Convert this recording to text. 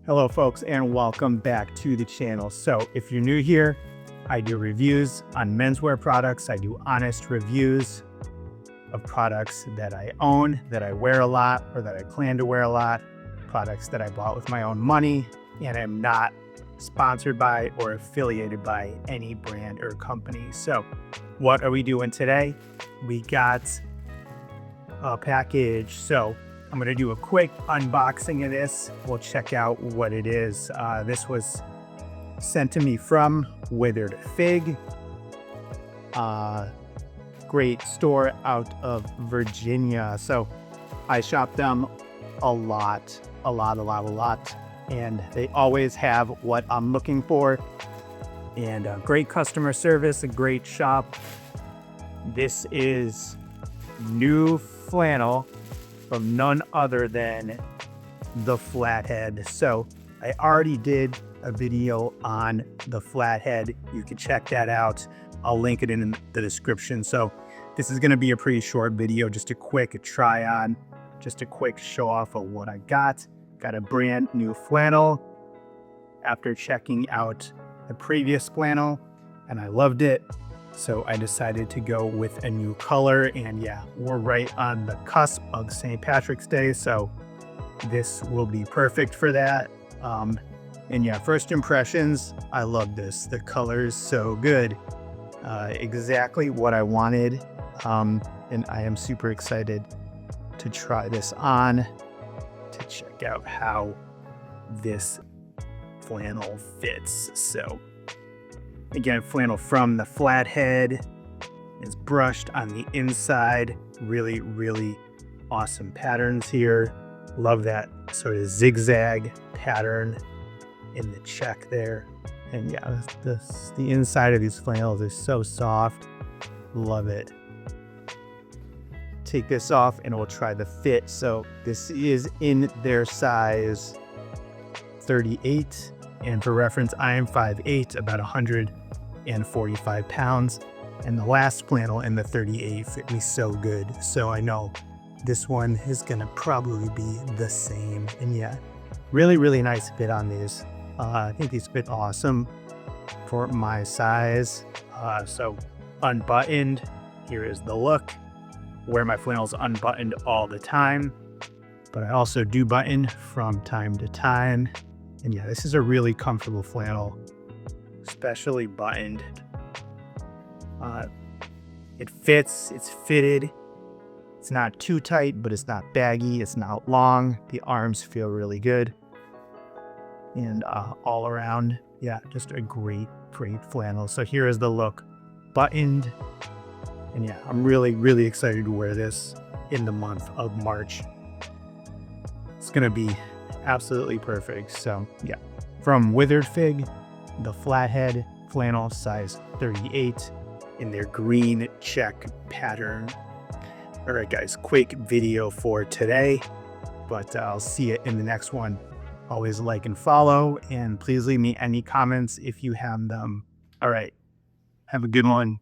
Hello folks, and welcome back to the channel. So if you're new here, I do reviews on menswear products. I do honest reviews of products that I own, that I wear a lot, or that I plan to wear a lot, products that I bought with my own money, and I'm not sponsored by or affiliated by any brand or company. So what are we doing today? We got a package. So I'm going to do a quick unboxing of this. We'll check out what it is. This was sent to me from Withered Fig, great store out of Virginia. So I shop them a lot, and they always have what I'm looking for, and great customer service, a great shop. This is new flannel from none other than the Flathead. So I already did a video on the Flathead. You can check that out. I'll link it in the description. So this is gonna be a pretty short video, just a quick try on, just a quick show off of what I got. Got a brand new flannel after checking out the previous flannel, and I loved it. So I decided to go with a new color, and yeah, we're right on the cusp of St. Patrick's Day, so this will be perfect for that. And yeah, first impressions, I love this. The color is so good. Exactly what I wanted. And I am super excited to try this on, to check out how this flannel fits. So again, flannel from the Flathead is brushed on the inside. Really awesome patterns here. Love that sort of zigzag pattern in the check there. And yeah, the inside of these flannels is so soft. Love it. Take this off and we'll try the fit. So this is in their size 38. And for reference, I am 5'8", about 145 pounds. And the last flannel in the 38 fit me so good. So I know this one is gonna probably be the same. And yeah, really nice fit on these. I think these fit awesome for my size. So unbuttoned, here is the look. Wear my flannels unbuttoned all the time, but I also do button from time to time. And yeah, this is a really comfortable flannel, especially buttoned. It fits, it's fitted. It's not too tight, but it's not baggy. It's not long. The arms feel really good. And all around, yeah, just a great flannel. So here is the look, buttoned. And yeah, I'm really excited to wear this in the month of March. It's gonna be absolutely perfect. So yeah, from Withered Fig, the Flathead flannel, size 38, in their green check pattern. All right guys, quick video for today, but I'll see you in the next one. Always like and follow, and please leave me any comments if you have them. All right, have a good one.